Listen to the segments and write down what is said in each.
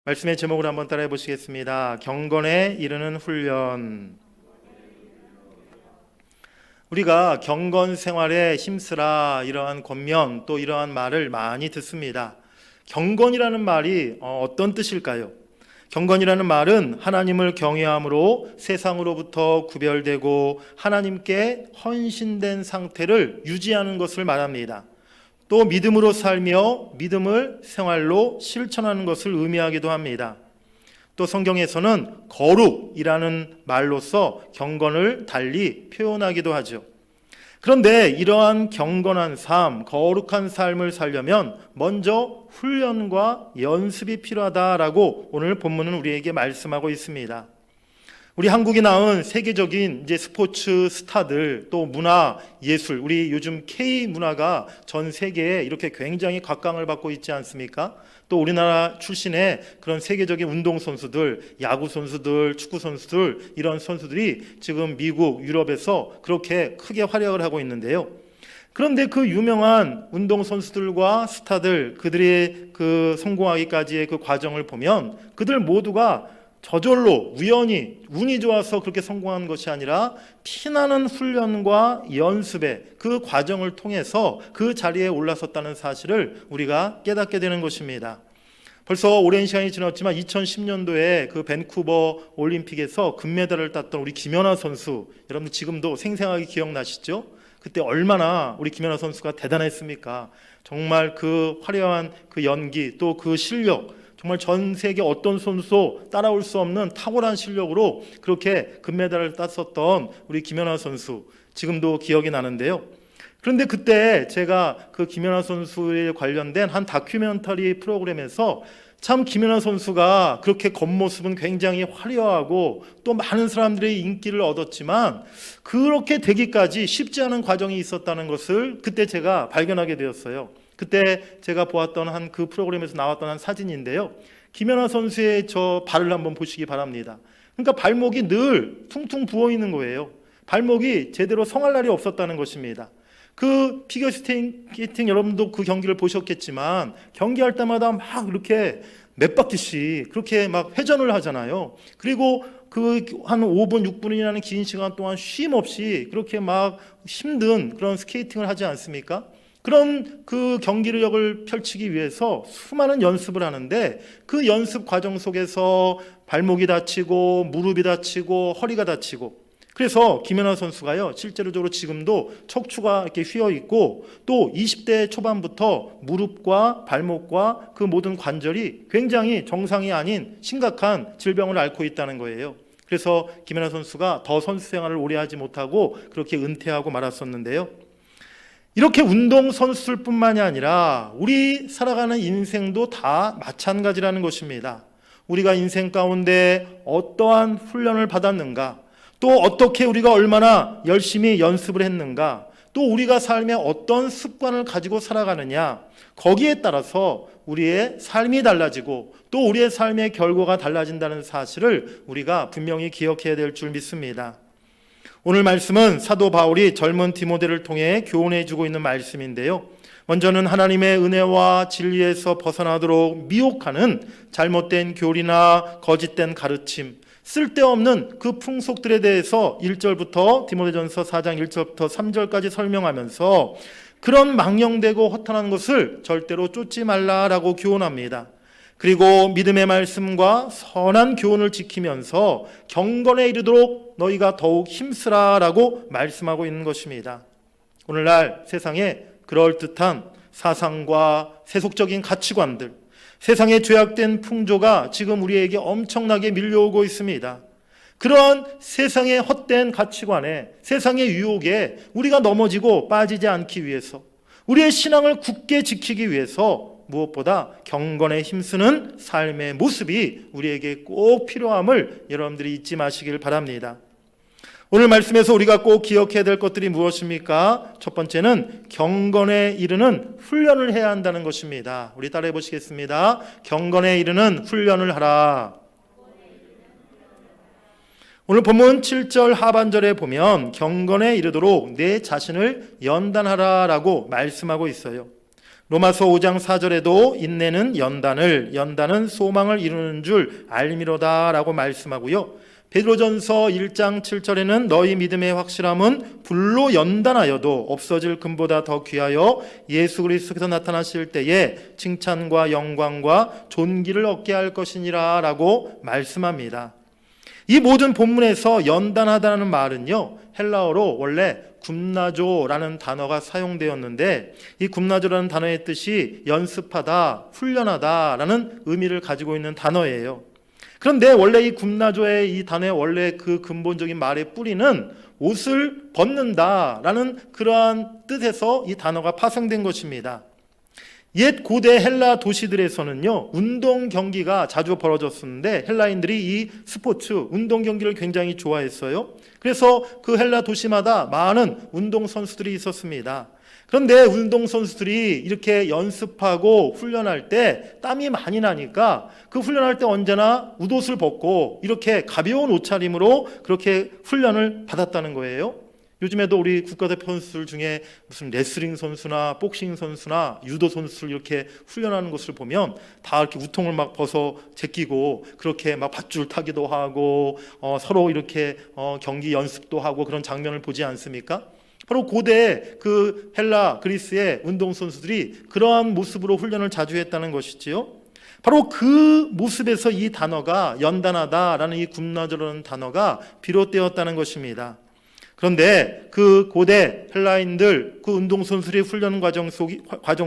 말씀의 제목을 한번 따라해 보시겠습니다. 경건에 이르는 훈련. 우리가 경건 생활에 힘쓰라 이러한 권면 또 이러한 말을 많이 듣습니다. 경건이라는 말이 어떤 뜻일까요? 경건이라는 말은 하나님을 경외함으로 세상으로부터 구별되고 하나님께 헌신된 상태를 유지하는 것을 말합니다. 또 믿음으로 살며 믿음을 생활로 실천하는 것을 의미하기도 합니다. 또 성경에서는 거룩이라는 말로서 경건을 달리 표현하기도 하죠. 그런데 이러한 경건한 삶, 거룩한 삶을 살려면 먼저 훈련과 연습이 필요하다라고 오늘 본문은 우리에게 말씀하고 있습니다. 우리 한국이 낳은 세계적인 스포츠 스타들, 또 문화, 예술, 우리 요즘 K 문화가 전 세계에 이렇게 굉장히 각광을 받고 있지 않습니까? 또 우리나라 출신의 그런 세계적인 운동 선수들, 야구 선수들, 축구 선수들, 이런 선수들이 지금 미국, 유럽에서 그렇게 크게 활약을 하고 있는데요. 그런데 그 유명한 운동 선수들과 스타들, 그들의 그 성공하기까지의 그 과정을 보면 그들 모두가 저절로 우연히 운이 좋아서 그렇게 성공한 것이 아니라 피나는 훈련과 연습의 그 과정을 통해서 그 자리에 올라섰다는 사실을 우리가 깨닫게 되는 것입니다. 벌써 오랜 시간이 지났지만 2010년도에 그 밴쿠버 올림픽에서 금메달을 땄던 우리 김연아 선수, 여러분 지금도 생생하게 기억나시죠? 그때 얼마나 우리 김연아 선수가 대단했습니까? 정말 그 화려한 그 연기 또 그 실력, 정말 전 세계 어떤 선수도 따라올 수 없는 탁월한 실력으로 그렇게 금메달을 땄었던 우리 김연아 선수, 지금도 기억이 나는데요. 그런데 그때 제가 그 김연아 선수에 관련된 한 다큐멘터리 프로그램에서 참 김연아 선수가 그렇게 겉모습은 굉장히 화려하고 또 많은 사람들의 인기를 얻었지만 그렇게 되기까지 쉽지 않은 과정이 있었다는 것을 그때 제가 발견하게 되었어요. 그때 제가 보았던 한 그 프로그램에서 나왔던 한 사진인데요. 김연아 선수의 저 발을 한번 보시기 바랍니다. 그러니까 발목이 늘 퉁퉁 부어 있는 거예요. 발목이 제대로 성할 날이 없었다는 것입니다. 그 피겨스케이팅 여러분도 그 경기를 보셨겠지만 경기할 때마다 막 이렇게 몇 바퀴씩 그렇게 막 회전을 하잖아요. 그리고 그 한 5분, 6분이라는 긴 시간 동안 쉼 없이 그렇게 막 힘든 그런 스케이팅을 하지 않습니까? 그런 그 경기력을 펼치기 위해서 수많은 연습을 하는데 그 연습 과정 속에서 발목이 다치고 무릎이 다치고 허리가 다치고, 그래서 김연아 선수가요 실제로적으로 지금도 척추가 이렇게 휘어 있고 또 20대 초반부터 무릎과 발목과 그 모든 관절이 굉장히 정상이 아닌 심각한 질병을 앓고 있다는 거예요. 그래서 김연아 선수가 더 선수 생활을 오래 하지 못하고 그렇게 은퇴하고 말았었는데요. 이렇게 운동선수들 뿐만이 아니라 우리 살아가는 인생도 다 마찬가지라는 것입니다. 우리가 인생 가운데 어떠한 훈련을 받았는가, 또 어떻게 우리가 얼마나 열심히 연습을 했는가, 또 우리가 삶에 어떤 습관을 가지고 살아가느냐, 거기에 따라서 우리의 삶이 달라지고 또 우리의 삶의 결과가 달라진다는 사실을 우리가 분명히 기억해야 될 줄 믿습니다. 오늘 말씀은 사도 바울이 젊은 디모데를 통해 교훈해 주고 있는 말씀인데요. 먼저는 하나님의 은혜와 진리에서 벗어나도록 미혹하는 잘못된 교리나 거짓된 가르침, 쓸데없는 그 풍속들에 대해서 1절부터 디모데전서 4장 1절부터 3절까지 설명하면서 그런 망령되고 허탄한 것을 절대로 쫓지 말라라고 교훈합니다. 그리고 믿음의 말씀과 선한 교훈을 지키면서 경건에 이르도록 너희가 더욱 힘쓰라라고 말씀하고 있는 것입니다. 오늘날 세상에 그럴듯한 사상과 세속적인 가치관들, 세상의 죄악된 풍조가 지금 우리에게 엄청나게 밀려오고 있습니다. 그러한 세상의 헛된 가치관에, 세상의 유혹에 우리가 넘어지고 빠지지 않기 위해서, 우리의 신앙을 굳게 지키기 위해서 무엇보다 경건에 힘쓰는 삶의 모습이 우리에게 꼭 필요함을 여러분들이 잊지 마시길 바랍니다. 오늘 말씀에서 우리가 꼭 기억해야 될 것들이 무엇입니까? 첫 번째는 경건에 이르는 훈련을 해야 한다는 것입니다. 우리 따라해 보시겠습니다. 경건에 이르는 훈련을 하라. 오늘 본문 7절 하반절에 보면 경건에 이르도록 내 자신을 연단하라 라고 말씀하고 있어요. 로마서 5장 4절에도 인내는 연단은 소망을 이루는 줄 알미로다 라고 말씀하고요. 베드로전서 1장 7절에는 너희 믿음의 확실함은 불로 연단하여도 없어질 금보다 더 귀하여 예수 그리스도께서 나타나실 때에 칭찬과 영광과 존귀를 얻게 할 것이니라 라고 말씀합니다. 이 모든 본문에서 연단하다는 말은요, 헬라어로 원래 굽나조라는 단어가 사용되었는데, 이 굽나조라는 단어의 뜻이 연습하다, 훈련하다라는 의미를 가지고 있는 단어예요. 그런데 원래 이 굽나조의 이 단어의 원래 그 근본적인 말의 뿌리는 옷을 벗는다라는 그러한 뜻에서 이 단어가 파생된 것입니다. 옛 고대 헬라 도시들에서는요, 운동 경기가 자주 벌어졌었는데 헬라인들이 이 스포츠, 운동 경기를 굉장히 좋아했어요. 그래서 그 헬라 도시마다 많은 운동 선수들이 있었습니다. 그런데 운동 선수들이 이렇게 연습하고 훈련할 때 땀이 많이 나니까 그 훈련할 때 언제나 웃옷을 벗고 이렇게 가벼운 옷차림으로 그렇게 훈련을 받았다는 거예요. 요즘에도 우리 국가대표 선수들 중에 무슨 레슬링 선수나 복싱 선수나 유도 선수를 이렇게 훈련하는 것을 보면 다 이렇게 우통을 막 벗어 제끼고 그렇게 막 밧줄 타기도 하고 서로 이렇게 경기 연습도 하고 그런 장면을 보지 않습니까? 바로 고대 그 헬라 그리스의 운동 선수들이 그러한 모습으로 훈련을 자주 했다는 것이지요. 바로 그 모습에서 이 단어가 연단하다라는 이 굽나조라는 단어가 비롯되었다는 것입니다. 그런데 그 고대 헬라인들 그 운동선수들의 훈련 과정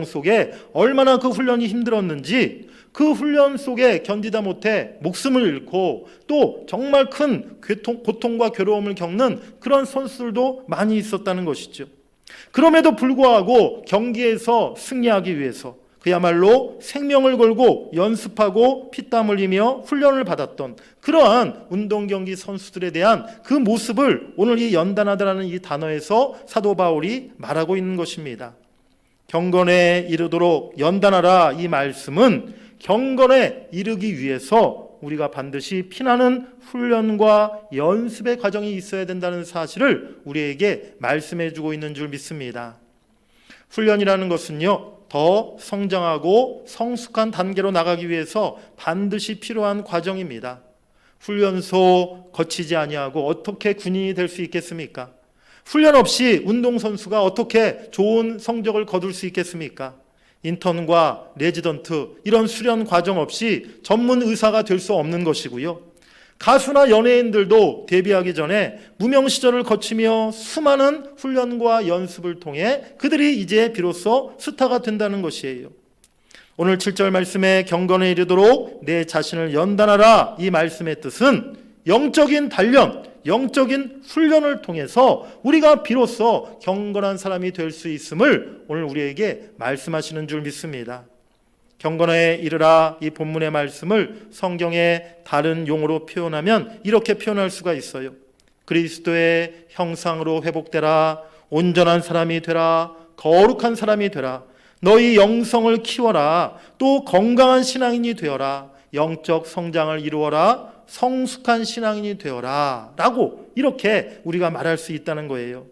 속에 얼마나 그 훈련이 힘들었는지, 그 훈련 속에 견디다 못해 목숨을 잃고 또 정말 큰 고통과 괴로움을 겪는 그런 선수들도 많이 있었다는 것이죠. 그럼에도 불구하고 경기에서 승리하기 위해서 그야말로 생명을 걸고 연습하고 피땀 흘리며 훈련을 받았던 그러한 운동경기 선수들에 대한 그 모습을 오늘 이 연단하다라는 이 단어에서 사도 바울이 말하고 있는 것입니다. 경건에 이르도록 연단하라, 이 말씀은 경건에 이르기 위해서 우리가 반드시 피나는 훈련과 연습의 과정이 있어야 된다는 사실을 우리에게 말씀해 주고 있는 줄 믿습니다. 훈련이라는 것은요, 더 성장하고 성숙한 단계로 나가기 위해서 반드시 필요한 과정입니다. 훈련소 거치지 아니하고 어떻게 군인이 될 수 있겠습니까? 훈련 없이 운동선수가 어떻게 좋은 성적을 거둘 수 있겠습니까? 인턴과 레지던트 이런 수련 과정 없이 전문 의사가 될 수 없는 것이고요. 가수나 연예인들도 데뷔하기 전에 무명 시절을 거치며 수많은 훈련과 연습을 통해 그들이 이제 비로소 스타가 된다는 것이에요. 오늘 7절 말씀에 경건에 이르도록 내 자신을 연단하라, 이 말씀의 뜻은 영적인 단련, 영적인 훈련을 통해서 우리가 비로소 경건한 사람이 될 수 있음을 오늘 우리에게 말씀하시는 줄 믿습니다. 경건에 이르라, 이 본문의 말씀을 성경의 다른 용어로 표현하면 이렇게 표현할 수가 있어요. 그리스도의 형상으로 회복되라, 온전한 사람이 되라, 거룩한 사람이 되라, 너희 영성을 키워라, 또 건강한 신앙인이 되어라, 영적 성장을 이루어라, 성숙한 신앙인이 되어라 라고 이렇게 우리가 말할 수 있다는 거예요.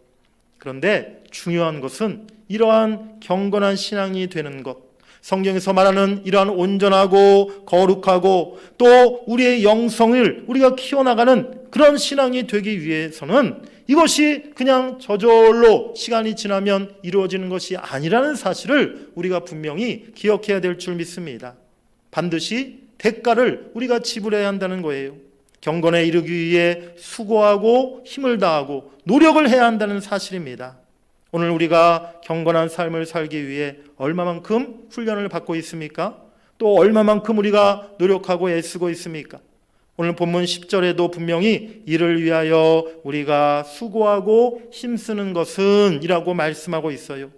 그런데 중요한 것은 이러한 경건한 신앙이 되는 것, 성경에서 말하는 이러한 온전하고 거룩하고 또 우리의 영성을 우리가 키워나가는 그런 신앙이 되기 위해서는 이것이 그냥 저절로 시간이 지나면 이루어지는 것이 아니라는 사실을 우리가 분명히 기억해야 될 줄 믿습니다. 반드시 대가를 우리가 지불해야 한다는 거예요. 경건에 이르기 위해 수고하고 힘을 다하고 노력을 해야 한다는 사실입니다. 오늘 우리가 경건한 삶을 살기 위해 얼마만큼 훈련을 받고 있습니까? 또 얼마만큼 우리가 노력하고 애쓰고 있습니까? 오늘 본문 10절에도 분명히 이를 위하여 우리가 수고하고 힘쓰는 것은 이라고 말씀하고 있어요.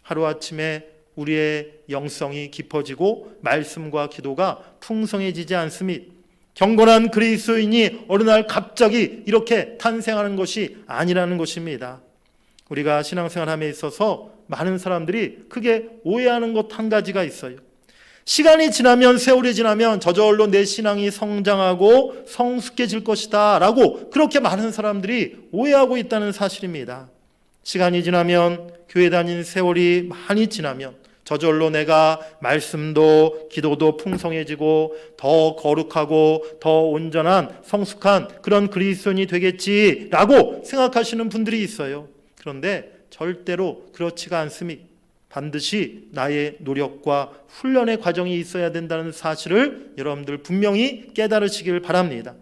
하루아침에 우리의 영성이 깊어지고 말씀과 기도가 풍성해지지 않습니다. 경건한 그리스도인이 어느 날 갑자기 이렇게 탄생하는 것이 아니라는 것입니다. 우리가 신앙생활함에 있어서 많은 사람들이 크게 오해하는 것 한 가지가 있어요. 시간이 지나면, 세월이 지나면 저절로 내 신앙이 성장하고 성숙해질 것이다 라고 그렇게 많은 사람들이 오해하고 있다는 사실입니다. 시간이 지나면, 교회 다닌 세월이 많이 지나면 저절로 내가 말씀도 기도도 풍성해지고 더 거룩하고 더 온전한 성숙한 그런 그리스도인이 되겠지라고 생각하시는 분들이 있어요. 그런데 절대로 그렇지가 않습니다. 반드시 나의 노력과 훈련의 과정이 있어야 된다는 사실을 여러분들 분명히 깨달으시길 바랍니다.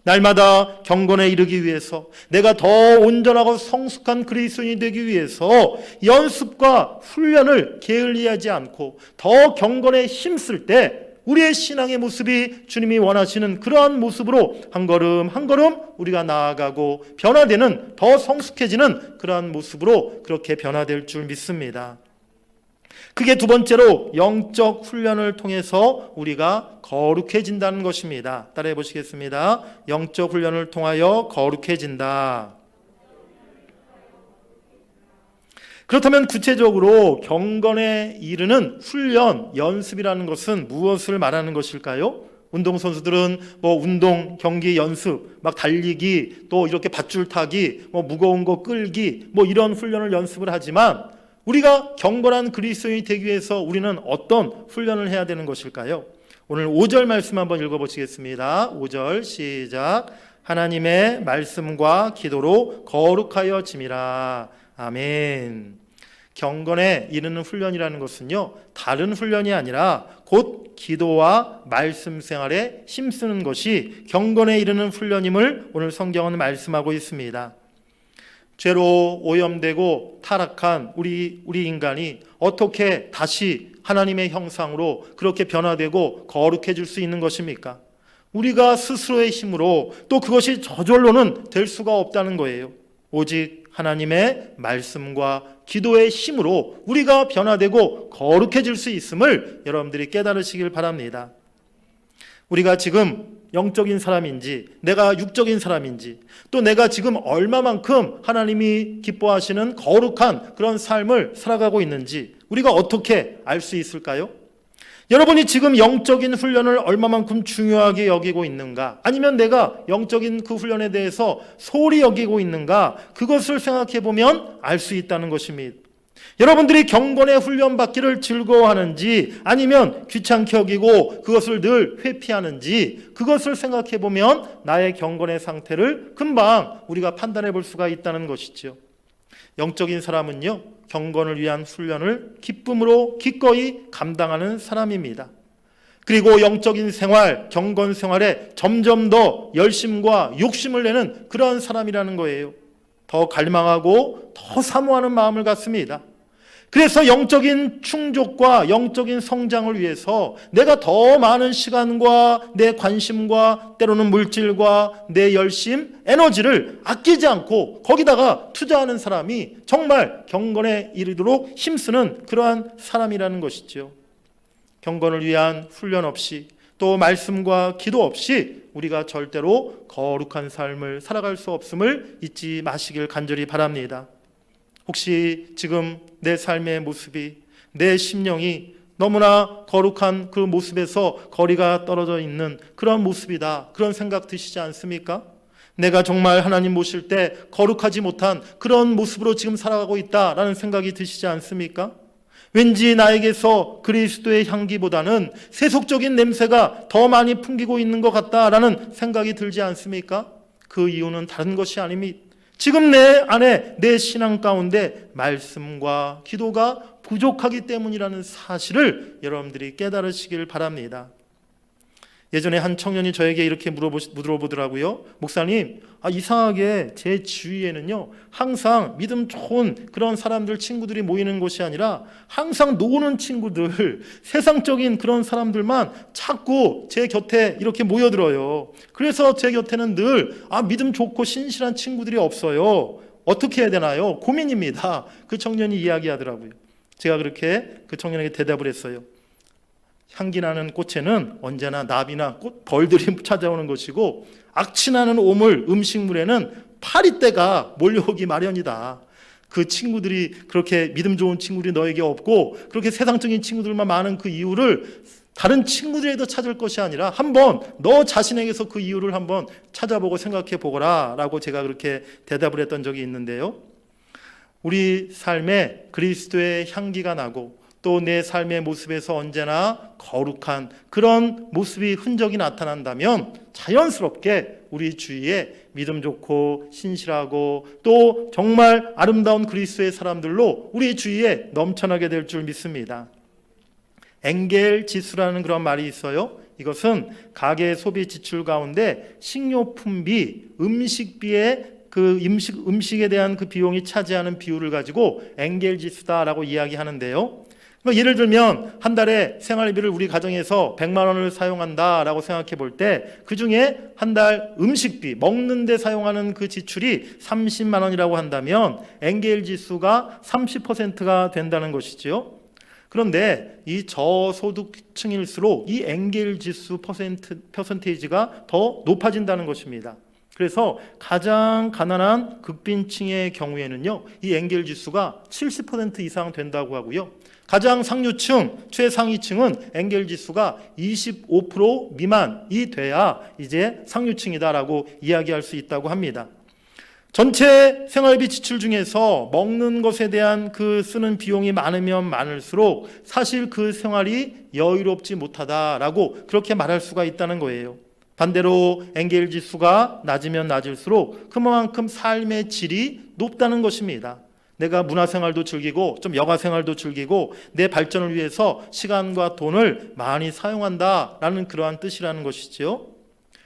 날마다 경건에 이르기 위해서, 내가 더 온전하고 성숙한 그리스도인이 되기 위해서 연습과 훈련을 게을리하지 않고 더 경건에 힘쓸 때 우리의 신앙의 모습이 주님이 원하시는 그러한 모습으로 한 걸음 한 걸음 우리가 나아가고 변화되는, 더 성숙해지는 그러한 모습으로 그렇게 변화될 줄 믿습니다. 그게 두 번째로 영적 훈련을 통해서 우리가 거룩해진다는 것입니다. 따라해 보시겠습니다. 영적 훈련을 통하여 거룩해진다. 그렇다면 구체적으로 경건에 이르는 훈련, 연습이라는 것은 무엇을 말하는 것일까요? 운동선수들은 운동, 경기 연습, 막 달리기, 또 이렇게 밧줄 타기, 무거운 거 끌기, 이런 훈련을 연습을 하지만 우리가 경건한 그리스도인이 되기 위해서 우리는 어떤 훈련을 해야 되는 것일까요? 오늘 5절 말씀 한번 읽어보시겠습니다. 5절 시작. 하나님의 말씀과 기도로 거룩하여 짐이라. 아멘. 경건에 이르는 훈련이라는 것은요, 다른 훈련이 아니라 곧 기도와 말씀 생활에 힘쓰는 것이 경건에 이르는 훈련임을 오늘 성경은 말씀하고 있습니다. 죄로 오염되고 타락한 우리 인간이 어떻게 다시 하나님의 형상으로 그렇게 변화되고 거룩해질 수 있는 것입니까? 우리가 스스로의 힘으로, 또 그것이 저절로는 될 수가 없다는 거예요. 오직 하나님의 말씀과 기도의 힘으로 우리가 변화되고 거룩해질 수 있음을 여러분들이 깨달으시길 바랍니다. 우리가 지금 영적인 사람인지, 내가 육적인 사람인지, 또 내가 지금 얼마만큼 하나님이 기뻐하시는 거룩한 그런 삶을 살아가고 있는지 우리가 어떻게 알 수 있을까요? 여러분이 지금 영적인 훈련을 얼마만큼 중요하게 여기고 있는가, 아니면 내가 영적인 그 훈련에 대해서 소홀히 여기고 있는가, 그것을 생각해 보면 알 수 있다는 것입니다. 여러분들이 경건의 훈련받기를 즐거워하는지 아니면 귀찮게 여기고 그것을 늘 회피하는지, 그것을 생각해 보면 나의 경건의 상태를 금방 우리가 판단해 볼 수가 있다는 것이죠. 영적인 사람은요, 경건을 위한 훈련을 기쁨으로 기꺼이 감당하는 사람입니다. 그리고 영적인 생활, 경건 생활에 점점 더 열심과 욕심을 내는 그러한 사람이라는 거예요. 더 갈망하고 더 사모하는 마음을 갖습니다. 그래서 영적인 충족과 영적인 성장을 위해서 내가 더 많은 시간과 내 관심과 때로는 물질과 내 열심, 에너지를 아끼지 않고 거기다가 투자하는 사람이 정말 경건에 이르도록 힘쓰는 그러한 사람이라는 것이죠. 경건을 위한 훈련 없이, 또 말씀과 기도 없이 우리가 절대로 거룩한 삶을 살아갈 수 없음을 잊지 마시길 간절히 바랍니다. 혹시 지금 내 삶의 모습이, 내 심령이 너무나 거룩한 그 모습에서 거리가 떨어져 있는 그런 모습이다, 그런 생각 드시지 않습니까? 내가 정말 하나님 모실 때 거룩하지 못한 그런 모습으로 지금 살아가고 있다라는 생각이 드시지 않습니까? 왠지 나에게서 그리스도의 향기보다는 세속적인 냄새가 더 많이 풍기고 있는 것 같다라는 생각이 들지 않습니까? 그 이유는 다른 것이 아닙니다. 지금 내 안에, 내 신앙 가운데 말씀과 기도가 부족하기 때문이라는 사실을 여러분들이 깨달으시길 바랍니다. 예전에 한 청년이 저에게 이렇게 물어보더라고요. 목사님, 이상하게 제 주위에는요, 항상 믿음 좋은 그런 사람들, 친구들이 모이는 곳이 아니라 항상 노는 친구들, 세상적인 그런 사람들만 자꾸 제 곁에 이렇게 모여들어요. 그래서 제 곁에는 늘 믿음 좋고 신실한 친구들이 없어요. 어떻게 해야 되나요? 고민입니다. 그 청년이 이야기하더라고요. 제가 그렇게 그 청년에게 대답을 했어요. 향기나는 꽃에는 언제나 나비나 벌들이 찾아오는 것이고, 악취나는 오물, 음식물에는 파리떼가 몰려오기 마련이다. 그 친구들이, 그렇게 믿음 좋은 친구들이 너에게 없고 그렇게 세상적인 친구들만 많은 그 이유를 다른 친구들에도 찾을 것이 아니라 한번 너 자신에게서 그 이유를 한번 찾아보고 생각해 보거라 라고 제가 그렇게 대답을 했던 적이 있는데요. 우리 삶에 그리스도의 향기가 나고 또 내 삶의 모습에서 언제나 거룩한 그런 모습이 흔적이 나타난다면 자연스럽게 우리 주위에 믿음 좋고 신실하고 또 정말 아름다운 그리스도의 사람들로 우리 주위에 넘쳐나게 될 줄 믿습니다. 엔겔 지수라는 그런 말이 있어요. 이것은 가계 소비 지출 가운데 식료품비, 음식비의 그 음식에 대한 그 비용이 차지하는 비율을 가지고 엔겔 지수다라고 이야기하는데요. 예를 들면 한 달에 생활비를 우리 가정에서 100만 원을 사용한다라고 생각해 볼 때 그중에 한 달 음식비, 먹는 데 사용하는 그 지출이 30만 원이라고 한다면 엔겔 지수가 30%가 된다는 것이지요. 그런데 이 저소득층일수록 이 엔겔 지수 퍼센테이지가 더 높아진다는 것입니다. 그래서 가장 가난한 극빈층의 경우에는요, 이 엔겔 지수가 70% 이상 된다고 하고요. 가장 상류층, 최상위층은 엔겔 지수가 25% 미만이 돼야 이제 상류층이다라고 이야기할 수 있다고 합니다. 전체 생활비 지출 중에서 먹는 것에 대한 그 쓰는 비용이 많으면 많을수록 사실 그 생활이 여유롭지 못하다라고 그렇게 말할 수가 있다는 거예요. 반대로 엔겔 지수가 낮으면 낮을수록 그만큼 삶의 질이 높다는 것입니다. 내가 문화생활도 즐기고 좀 여가생활도 즐기고 내 발전을 위해서 시간과 돈을 많이 사용한다라는 그러한 뜻이라는 것이죠.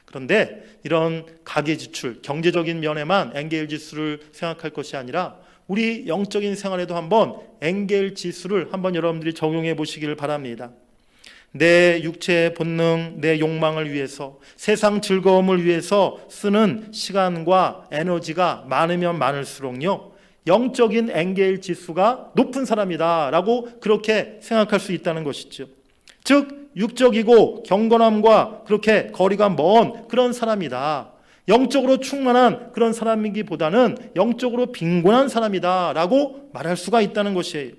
그런데 이런 가계지출, 경제적인 면에만 엔겔 지수를 생각할 것이 아니라 우리 영적인 생활에도 한번 엔겔 지수를 한번 여러분들이 적용해 보시기를 바랍니다. 내 육체의 본능, 내 욕망을 위해서, 세상 즐거움을 위해서 쓰는 시간과 에너지가 많으면 많을수록요, 영적인 엔겔 지수가 높은 사람이다라고 그렇게 생각할 수 있다는 것이죠. 즉 육적이고 경건함과 그렇게 거리가 먼 그런 사람이다. 영적으로 충만한 그런 사람이기보다는 영적으로 빈곤한 사람이다라고 말할 수가 있다는 것이에요.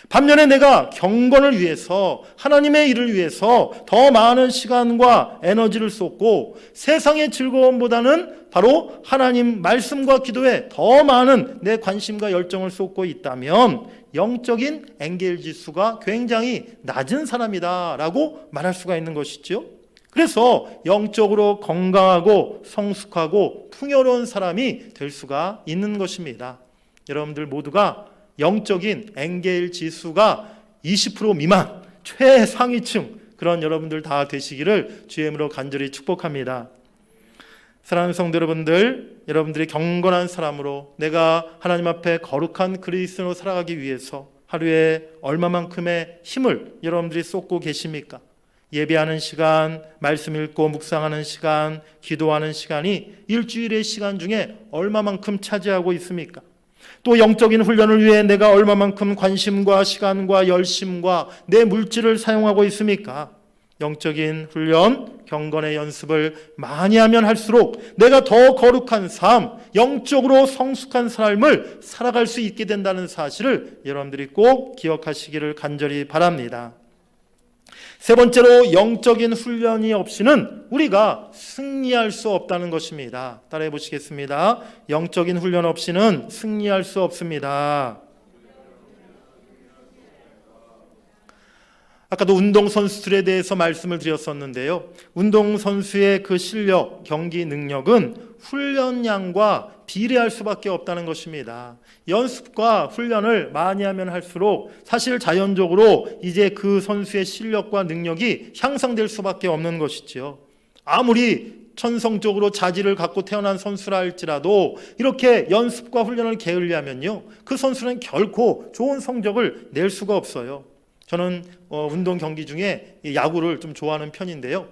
반면에 내가 경건을 위해서 하나님의 일을 위해서 더 많은 시간과 에너지를 쏟고 세상의 즐거움보다는 바로 하나님 말씀과 기도에 더 많은 내 관심과 열정을 쏟고 있다면 영적인 엔겔 지수가 굉장히 낮은 사람이다라고 말할 수가 있는 것이죠. 그래서 영적으로 건강하고 성숙하고 풍요로운 사람이 될 수가 있는 것입니다. 여러분들 모두가 영적인 엔겔 지수가 20% 미만 최상위층 그런 여러분들 다 되시기를 주의 이름으로 간절히 축복합니다. 사랑하는 성도 여러분들, 여러분들이 경건한 사람으로 내가 하나님 앞에 거룩한 그리스도로 살아가기 위해서 하루에 얼마만큼의 힘을 여러분들이 쏟고 계십니까? 예배하는 시간, 말씀 읽고 묵상하는 시간, 기도하는 시간이 일주일의 시간 중에 얼마만큼 차지하고 있습니까? 또 영적인 훈련을 위해 내가 얼마만큼 관심과 시간과 열심과 내 물질을 사용하고 있습니까? 영적인 훈련, 경건의 연습을 많이 하면 할수록 내가 더 거룩한 삶, 영적으로 성숙한 삶을 살아갈 수 있게 된다는 사실을 여러분들이 꼭 기억하시기를 간절히 바랍니다. 세 번째로 영적인 훈련이 없이는 우리가 승리할 수 없다는 것입니다. 따라해 보시겠습니다. 영적인 훈련 없이는 승리할 수 없습니다. 아까도 운동선수들에 대해서 말씀을 드렸었는데요. 운동선수의 그 실력, 경기 능력은 훈련량과 비례할 수밖에 없다는 것입니다. 연습과 훈련을 많이 하면 할수록 사실 자연적으로 이제 그 선수의 실력과 능력이 향상될 수밖에 없는 것이지요. 아무리 천성적으로 자질을 갖고 태어난 선수라 할지라도 이렇게 연습과 훈련을 게을리하면요, 그 선수는 결코 좋은 성적을 낼 수가 없어요. 저는 운동 경기 중에 야구를 좀 좋아하는 편인데요.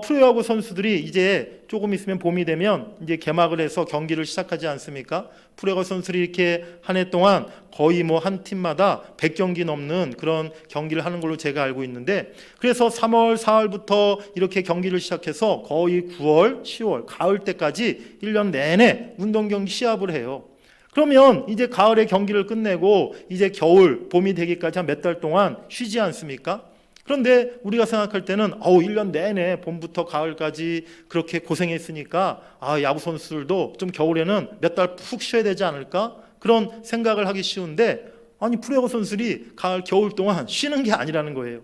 프로야구 선수들이 이제 조금 있으면 봄이 되면 이제 개막을 해서 경기를 시작하지 않습니까? 프로야구 선수들이 이렇게 한 해 동안 거의 한 팀마다 100경기 넘는 그런 경기를 하는 걸로 제가 알고 있는데, 그래서 3월, 4월부터 이렇게 경기를 시작해서 거의 9월, 10월, 가을 때까지 1년 내내 운동 경기 시합을 해요. 그러면 이제 가을에 경기를 끝내고 이제 겨울, 봄이 되기까지 한 몇 달 동안 쉬지 않습니까? 그런데 우리가 생각할 때는 1년 내내 봄부터 가을까지 그렇게 고생했으니까 야구 선수들도 좀 겨울에는 몇 달 푹 쉬어야 되지 않을까? 그런 생각을 하기 쉬운데 아니 프로야구 선수들이 겨울 동안 쉬는 게 아니라는 거예요.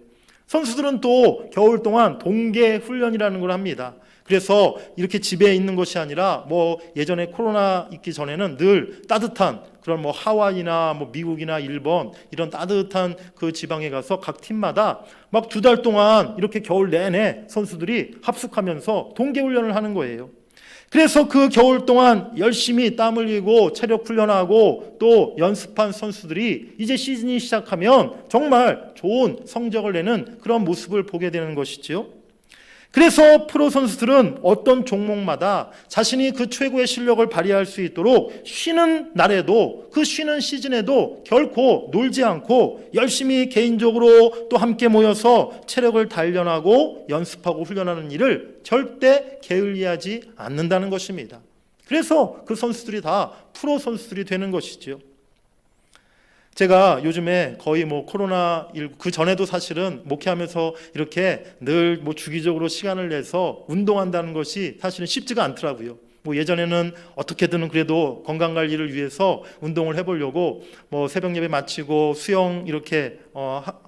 선수들은 또 겨울 동안 동계 훈련이라는 걸 합니다. 그래서 이렇게 집에 있는 것이 아니라 뭐 예전에 코로나 있기 전에는 늘 따뜻한 그런 뭐 하와이나 뭐 미국이나 일본 이런 따뜻한 그 지방에 가서 각 팀마다 막 2달 동안 이렇게 겨울 내내 선수들이 합숙하면서 동계 훈련을 하는 거예요. 그래서 그 겨울 동안 열심히 땀 흘리고 체력 훈련하고 또 연습한 선수들이 이제 시즌이 시작하면 정말 좋은 성적을 내는 그런 모습을 보게 되는 것이지요. 그래서 프로 선수들은 어떤 종목마다 자신이 그 최고의 실력을 발휘할 수 있도록 쉬는 날에도 그 쉬는 시즌에도 결코 놀지 않고 열심히 개인적으로 또 함께 모여서 체력을 단련하고 연습하고 훈련하는 일을 절대 게을리하지 않는다는 것입니다. 그래서 그 선수들이 다 프로 선수들이 되는 것이죠. 제가 요즘에 거의 뭐 코로나19 그 전에도 사실은 목회하면서 이렇게 늘 뭐 주기적으로 시간을 내서 운동한다는 것이 사실은 쉽지가 않더라고요. 뭐 예전에는 어떻게든 그래도 건강 관리를 위해서 운동을 해보려고 뭐 새벽 예배 마치고 수영 이렇게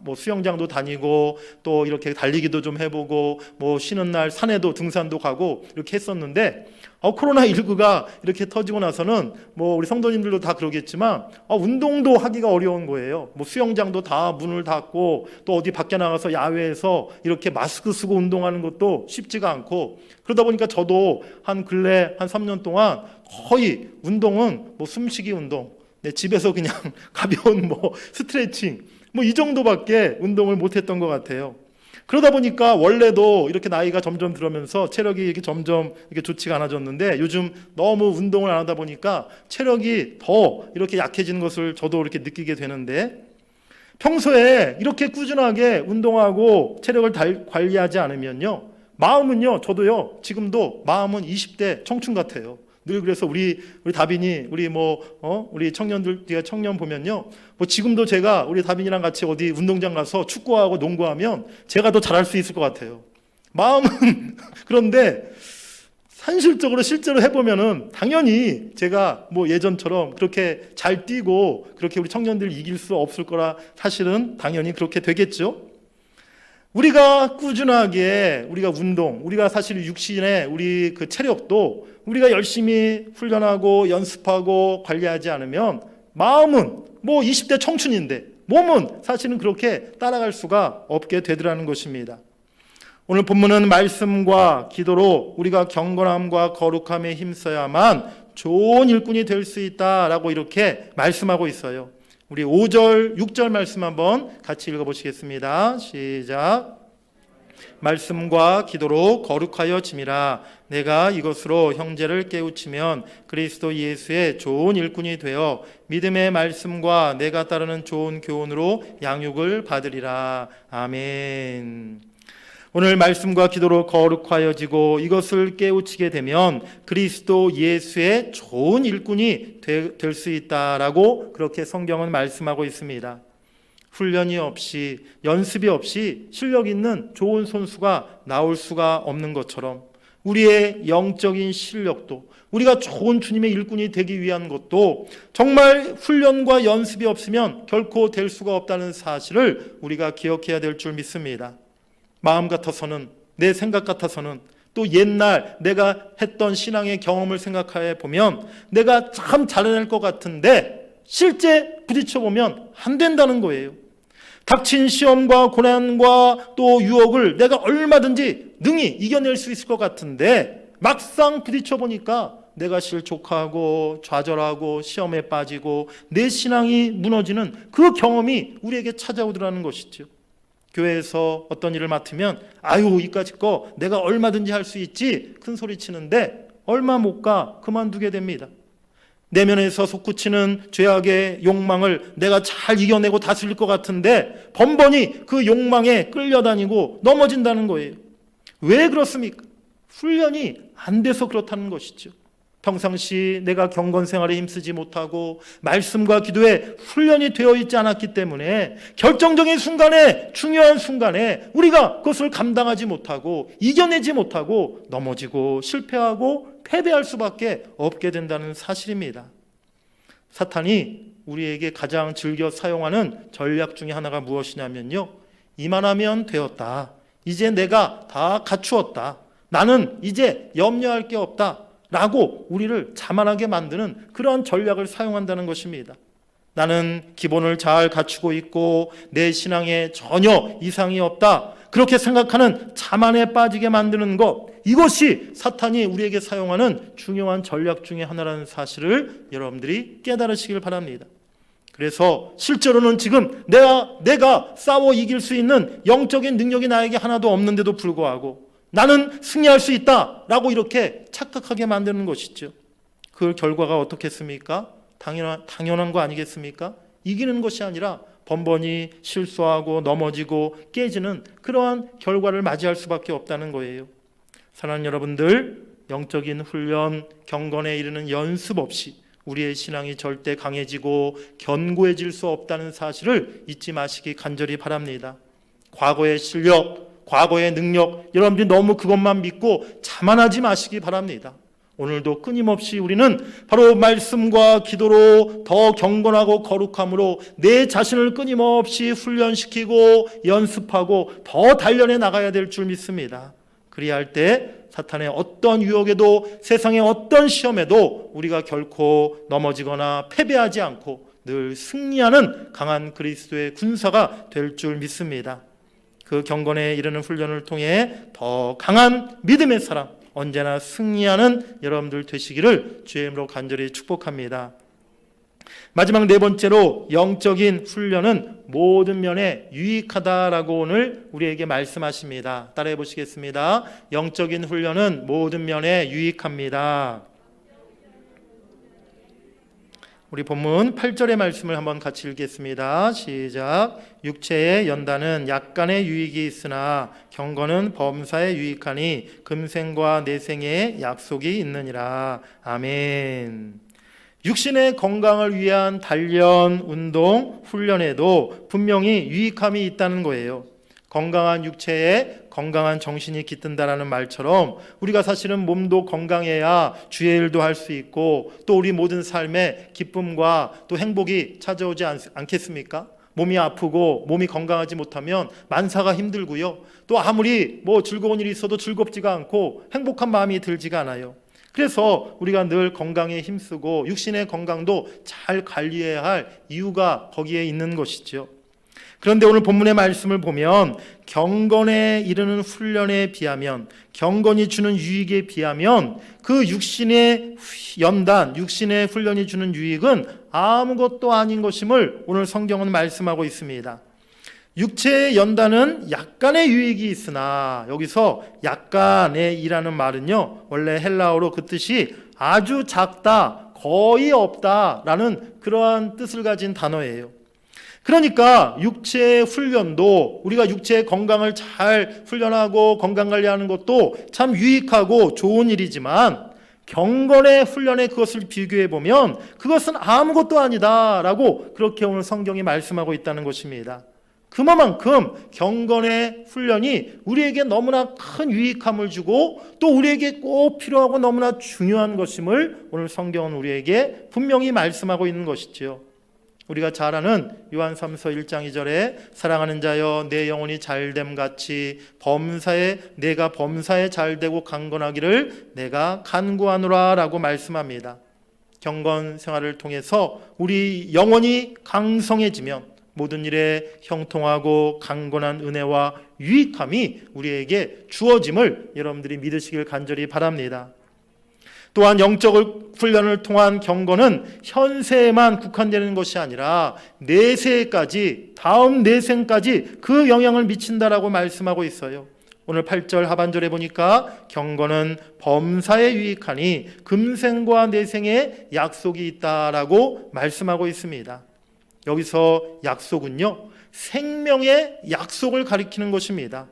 뭐 수영장도 다니고 또 이렇게 달리기도 좀 해보고 뭐 쉬는 날 산에도 등산도 가고 이렇게 했었는데 코로나19가 이렇게 터지고 나서는 뭐 우리 성도님들도 다 그러겠지만 운동도 하기가 어려운 거예요. 뭐 수영장도 다 문을 닫고 또 어디 밖에 나가서 야외에서 이렇게 마스크 쓰고 운동하는 것도 쉽지가 않고 그러다 보니까 저도 근래 한 3년 동안 거의 운동은 뭐 숨쉬기 운동, 집에서 그냥 가벼운 뭐 스트레칭 뭐 이 정도밖에 운동을 못했던 것 같아요. 그러다 보니까 원래도 이렇게 나이가 점점 들어면서 체력이 이렇게 점점 이렇게 좋지가 않아졌는데 요즘 너무 운동을 안 하다 보니까 체력이 더 이렇게 약해지는 것을 저도 이렇게 느끼게 되는데 평소에 이렇게 꾸준하게 운동하고 체력을 관리하지 않으면요 마음은요 저도요 지금도 마음은 20대 청춘 같아요. 늘 그래서 우리 다빈이 우리 청년들 뒤에 청년 보면요 뭐 지금도 제가 우리 다빈이랑 같이 어디 운동장 가서 축구하고 농구하면 제가 더 잘할 수 있을 것 같아요. 마음은 그런데 현실적으로 실제로 해보면은 당연히 제가 뭐 예전처럼 그렇게 잘 뛰고 그렇게 우리 청년들 이길 수 없을 거라 사실은 당연히 그렇게 되겠죠. 우리가 꾸준하게 우리가 운동, 우리가 사실 육신의 우리 그 체력도 우리가 열심히 훈련하고 연습하고 관리하지 않으면 마음은 뭐 20대 청춘인데 몸은 사실은 그렇게 따라갈 수가 없게 되더라는 것입니다. 오늘 본문은 말씀과 기도로 우리가 경건함과 거룩함에 힘써야만 좋은 일꾼이 될 수 있다라고 이렇게 말씀하고 있어요. 우리 5절, 6절 말씀 한번 같이 읽어보시겠습니다. 시작. 말씀과 기도로 거룩하여 짐이라. 내가 이것으로 형제를 깨우치면 그리스도 예수의 좋은 일꾼이 되어 믿음의 말씀과 내가 따르는 좋은 교훈으로 양육을 받으리라. 아멘. 오늘 말씀과 기도로 거룩하여지고 이것을 깨우치게 되면 그리스도 예수의 좋은 일꾼이 될 수 있다라고 그렇게 성경은 말씀하고 있습니다. 훈련이 없이 연습이 없이 실력 있는 좋은 선수가 나올 수가 없는 것처럼 우리의 영적인 실력도 우리가 좋은 주님의 일꾼이 되기 위한 것도 정말 훈련과 연습이 없으면 결코 될 수가 없다는 사실을 우리가 기억해야 될 줄 믿습니다. 마음 같아서는 내 생각 같아서는 또 옛날 내가 했던 신앙의 경험을 생각해 보면 내가 참 잘해낼 것 같은데 실제 부딪혀보면 안 된다는 거예요. 닥친 시험과 고난과 또 유혹을 내가 얼마든지 능히 이겨낼 수 있을 것 같은데 막상 부딪혀보니까 내가 실족하고 좌절하고 시험에 빠지고 내 신앙이 무너지는 그 경험이 우리에게 찾아오더라는 것이죠. 교회에서 어떤 일을 맡으면 아유 이까짓 거 내가 얼마든지 할 수 있지 큰 소리 치는데 얼마 못 가 그만두게 됩니다. 내면에서 솟구치는 죄악의 욕망을 내가 잘 이겨내고 다스릴 것 같은데 번번이 그 욕망에 끌려다니고 넘어진다는 거예요. 왜 그렇습니까? 훈련이 안 돼서 그렇다는 것이죠. 평상시 내가 경건 생활에 힘쓰지 못하고 말씀과 기도에 훈련이 되어 있지 않았기 때문에 결정적인 순간에 중요한 순간에 우리가 그것을 감당하지 못하고 이겨내지 못하고 넘어지고 실패하고 패배할 수밖에 없게 된다는 사실입니다. 사탄이 우리에게 가장 즐겨 사용하는 전략 중에 하나가 무엇이냐면요, 이만하면 되었다, 이제 내가 다 갖추었다, 나는 이제 염려할 게 없다 라고 우리를 자만하게 만드는 그러한 전략을 사용한다는 것입니다. 나는 기본을 잘 갖추고 있고 내 신앙에 전혀 이상이 없다, 그렇게 생각하는 자만에 빠지게 만드는 것, 이것이 사탄이 우리에게 사용하는 중요한 전략 중에 하나라는 사실을 여러분들이 깨달으시길 바랍니다. 그래서 실제로는 지금 내가 싸워 이길 수 있는 영적인 능력이 나에게 하나도 없는데도 불구하고 나는 승리할 수 있다라고 이렇게 착각하게 만드는 것이죠. 그 결과가 어떻겠습니까? 당연한 거 아니겠습니까? 이기는 것이 아니라 번번이 실수하고 넘어지고 깨지는 그러한 결과를 맞이할 수밖에 없다는 거예요. 사랑하는 여러분들, 영적인 훈련, 경건에 이르는 연습 없이 우리의 신앙이 절대 강해지고 견고해질 수 없다는 사실을 잊지 마시기 간절히 바랍니다. 과거의 실력, 과거의 능력, 여러분들이 너무 그것만 믿고 자만하지 마시기 바랍니다. 오늘도 끊임없이 우리는 바로 말씀과 기도로 더 경건하고 거룩함으로 내 자신을 끊임없이 훈련시키고 연습하고 더 단련해 나가야 될 줄 믿습니다. 그리할 때 사탄의 어떤 유혹에도 세상의 어떤 시험에도 우리가 결코 넘어지거나 패배하지 않고 늘 승리하는 강한 그리스도의 군사가 될 줄 믿습니다. 그 경건에 이르는 훈련을 통해 더 강한 믿음의 사람, 언제나 승리하는 여러분들 되시기를 주의 이름으로 간절히 축복합니다. 마지막 네 번째로, 영적인 훈련은 모든 면에 유익하다라고 오늘 우리에게 말씀하십니다. 따라해 보시겠습니다. 영적인 훈련은 모든 면에 유익합니다. 우리 본문 8절의 말씀을 한번 같이 읽겠습니다. 시작. 육체의 연단은 약간의 유익이 있으나 경건은 범사에 유익하니 금생과 내생에 약속이 있느니라. 아멘. 육신의 건강을 위한 단련, 운동, 훈련에도 분명히 유익함이 있다는 거예요. 건강한 육체에 건강한 정신이 깃든다라는 말처럼 우리가 사실은 몸도 건강해야 주의 일도 할 수 있고 또 우리 모든 삶에 기쁨과 또 행복이 찾아오지 않겠습니까? 몸이 아프고 몸이 건강하지 못하면 만사가 힘들고요. 또 아무리 즐거운 일이 있어도 즐겁지가 않고 행복한 마음이 들지가 않아요. 그래서 우리가 늘 건강에 힘쓰고 육신의 건강도 잘 관리해야 할 이유가 거기에 있는 것이죠. 그런데 오늘 본문의 말씀을 보면 경건에 이르는 훈련에 비하면, 경건이 주는 유익에 비하면 그 육신의 연단, 육신의 훈련이 주는 유익은 아무것도 아닌 것임을 오늘 성경은 말씀하고 있습니다. 육체의 연단은 약간의 유익이 있으나, 여기서 약간의 이라는 말은요, 원래 헬라어로 그 뜻이 아주 작다, 거의 없다라는 그러한 뜻을 가진 단어예요. 그러니까 육체의 훈련도, 우리가 육체의 건강을 잘 훈련하고 건강관리하는 것도 참 유익하고 좋은 일이지만 경건의 훈련에 그것을 비교해보면 그것은 아무것도 아니다라고 그렇게 오늘 성경이 말씀하고 있다는 것입니다. 그만큼 경건의 훈련이 우리에게 너무나 큰 유익함을 주고 또 우리에게 꼭 필요하고 너무나 중요한 것임을 오늘 성경은 우리에게 분명히 말씀하고 있는 것이지요. 우리가 잘 아는 요한 3서 1장 2절에 사랑하는 자여 내 영혼이 잘됨 같이 내가 범사에 잘되고 강건하기를 내가 간구하노라 라고 말씀합니다. 경건 생활을 통해서 우리 영혼이 강성해지면 모든 일에 형통하고 강건한 은혜와 유익함이 우리에게 주어짐을 여러분들이 믿으시길 간절히 바랍니다. 또한 영적 훈련을 통한 경건은 현세에만 국한되는 것이 아니라 내세까지, 다음 내생까지 그 영향을 미친다라고 말씀하고 있어요. 오늘 8절 하반절에 보니까 경건은 범사에 유익하니 금생과 내생에 약속이 있다라고 말씀하고 있습니다. 여기서 약속은요, 생명의 약속을 가리키는 것입니다.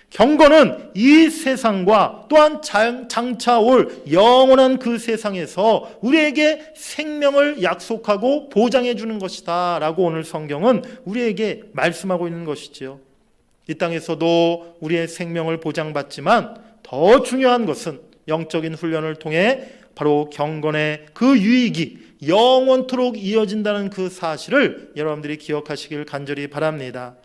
경건은 이 세상과 또한 장차 올 영원한 그 세상에서 우리에게 생명을 약속하고 보장해 주는 것이다 라고 오늘 성경은 우리에게 말씀하고 있는 것이지요. 이 땅에서도 우리의 생명을 보장받지만 더 중요한 것은 영적인 훈련을 통해 바로 경건의 그 유익이 영원토록 이어진다는 그 사실을 여러분들이 기억하시길 간절히 바랍니다.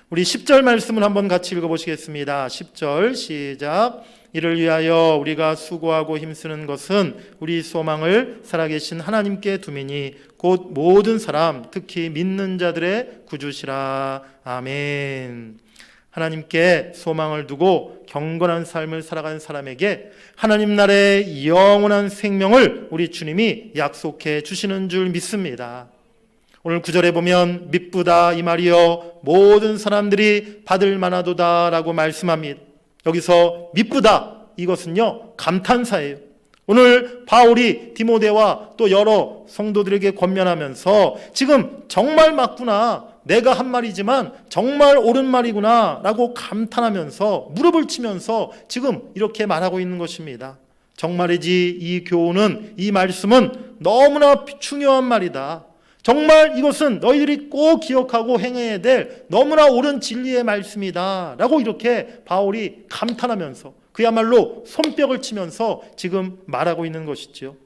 우리 10절 말씀을 한번 같이 읽어보시겠습니다. 10절 시작. 이를 위하여 우리가 수고하고 힘쓰는 것은 우리 소망을 살아계신 하나님께 두미니 곧 모든 사람 특히 믿는 자들의 구주시라. 아멘. 하나님께 소망을 두고 경건한 삶을 살아가는 사람에게 하나님 나라의 영원한 생명을 우리 주님이 약속해 주시는 줄 믿습니다. 오늘 9절에 보면 미쁘다 이 말이여 모든 사람들이 받을 만하도다 라고 말씀합니다. 여기서 미쁘다 이것은요 감탄사예요. 오늘 바울이 디모데와 또 여러 성도들에게 권면하면서 지금 정말 맞구나, 내가 한 말이지만 정말 옳은 말이구나 라고 감탄하면서 무릎을 치면서 지금 이렇게 말하고 있는 것입니다. 정말이지 이 교훈은, 이 말씀은 너무나 중요한 말이다. 정말 이것은 너희들이 꼭 기억하고 행해야 될 너무나 옳은 진리의 말씀이다 라고 이렇게 바울이 감탄하면서 그야말로 손뼉을 치면서 지금 말하고 있는 것이죠.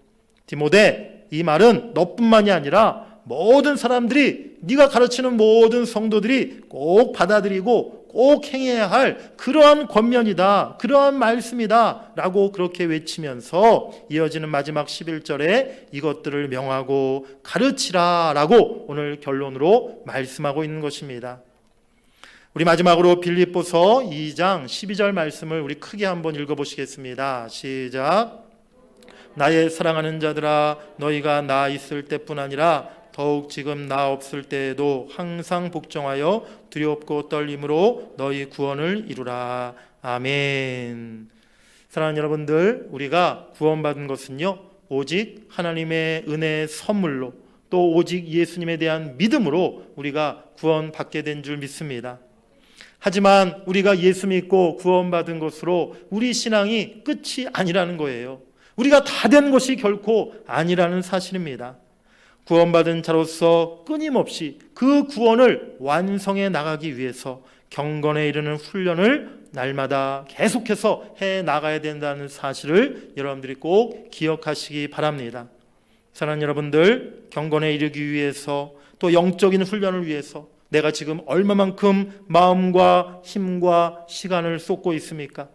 디모데, 이 말은 너뿐만이 아니라 모든 사람들이, 네가 가르치는 모든 성도들이 꼭 받아들이고 꼭 행해야 할 그러한 권면이다, 그러한 말씀이다 라고 그렇게 외치면서 이어지는 마지막 11절에 이것들을 명하고 가르치라 라고 오늘 결론으로 말씀하고 있는 것입니다. 우리 마지막으로 빌립보서 2장 12절 말씀을 우리 크게 한번 읽어보시겠습니다. 시작. 나의 사랑하는 자들아, 너희가 나 있을 때뿐 아니라 더욱 지금 나 없을 때에도 항상 복종하여 두렵고 떨림으로 너희 구원을 이루라. 아멘. 사랑하는 여러분들, 우리가 구원받은 것은요 오직 하나님의 은혜의 선물로, 또 오직 예수님에 대한 믿음으로 우리가 구원받게 된 줄 믿습니다. 하지만 우리가 예수 믿고 구원받은 것으로 우리 신앙이 끝이 아니라는 거예요. 우리가 다 된 것이 결코 아니라는 사실입니다. 구원받은 자로서 끊임없이 그 구원을 완성해 나가기 위해서 경건에 이르는 훈련을 날마다 계속해서 해 나가야 된다는 사실을 여러분들이 꼭 기억하시기 바랍니다. 사랑하는 여러분들, 경건에 이르기 위해서 또 영적인 훈련을 위해서 내가 지금 얼마만큼 마음과 힘과 시간을 쏟고 있습니까?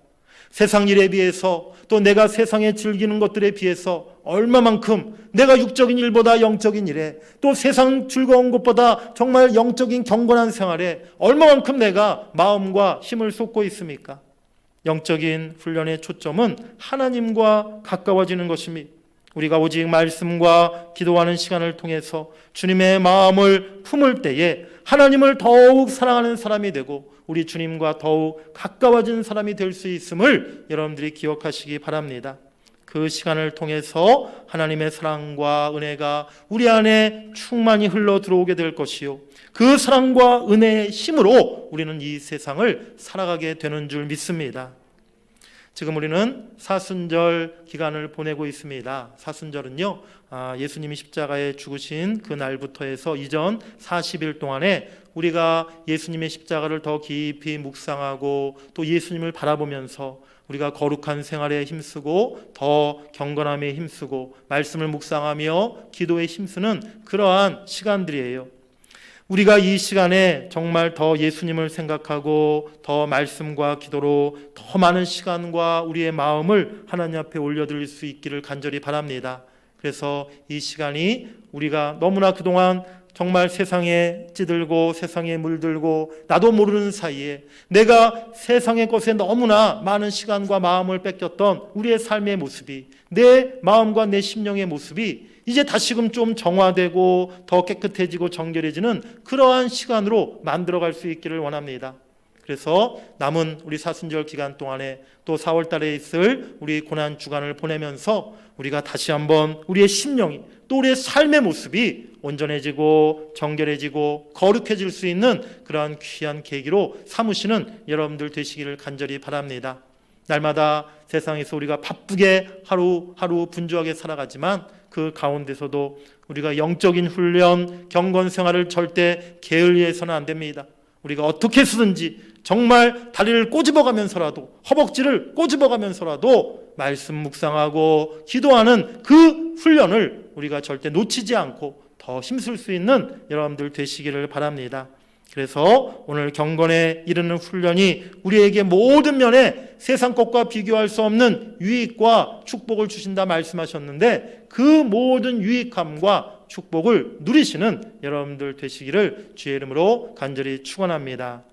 세상 일에 비해서, 또 내가 세상에 즐기는 것들에 비해서 얼마만큼 내가 육적인 일보다 영적인 일에, 또 세상 즐거운 것보다 정말 영적인 경건한 생활에 얼마만큼 내가 마음과 힘을 쏟고 있습니까? 영적인 훈련의 초점은 하나님과 가까워지는 것입니다. 우리가 오직 말씀과 기도하는 시간을 통해서 주님의 마음을 품을 때에 하나님을 더욱 사랑하는 사람이 되고 우리 주님과 더욱 가까워진 사람이 될 수 있음을 여러분들이 기억하시기 바랍니다. 그 시간을 통해서 하나님의 사랑과 은혜가 우리 안에 충만히 흘러 들어오게 될 것이요, 그 사랑과 은혜의 힘으로 우리는 이 세상을 살아가게 되는 줄 믿습니다. 지금 우리는 사순절 기간을 보내고 있습니다. 사순절은요, 예수님이 십자가에 죽으신 그 날부터 해서 이전 40일 동안에 우리가 예수님의 십자가를 더 깊이 묵상하고 또 예수님을 바라보면서 우리가 거룩한 생활에 힘쓰고 더 경건함에 힘쓰고 말씀을 묵상하며 기도에 힘쓰는 그러한 시간들이에요. 우리가 이 시간에 정말 더 예수님을 생각하고 더 말씀과 기도로 더 많은 시간과 우리의 마음을 하나님 앞에 올려드릴 수 있기를 간절히 바랍니다. 그래서 이 시간이 우리가 너무나 그동안 정말 세상에 찌들고 세상에 물들고 나도 모르는 사이에 내가 세상의 것에 너무나 많은 시간과 마음을 뺏겼던 우리의 삶의 모습이, 내 마음과 내 심령의 모습이 이제 다시금 좀 정화되고 더 깨끗해지고 정결해지는 그러한 시간으로 만들어갈 수 있기를 원합니다. 그래서 남은 우리 사순절 기간 동안에 또 4월 달에 있을 우리 고난 주간을 보내면서 우리가 다시 한번 우리의 심령이 또 우리의 삶의 모습이 온전해지고 정결해지고 거룩해질 수 있는 그러한 귀한 계기로 삼으시는 여러분들 되시기를 간절히 바랍니다. 날마다 세상에서 우리가 바쁘게 하루하루 분주하게 살아가지만 그 가운데서도 우리가 영적인 훈련, 경건 생활을 절대 게을리해서는 안 됩니다. 우리가 어떻게 해서든지 정말 다리를 꼬집어가면서라도, 허벅지를 꼬집어가면서라도 말씀 묵상하고 기도하는 그 훈련을 우리가 절대 놓치지 않고 더 힘쓸 수 있는 여러분들 되시기를 바랍니다. 그래서 오늘 경건에 이르는 훈련이 우리에게 모든 면에 세상 것과 비교할 수 없는 유익과 축복을 주신다 말씀하셨는데, 그 모든 유익함과 축복을 누리시는 여러분들 되시기를 주의 이름으로 간절히 축원합니다.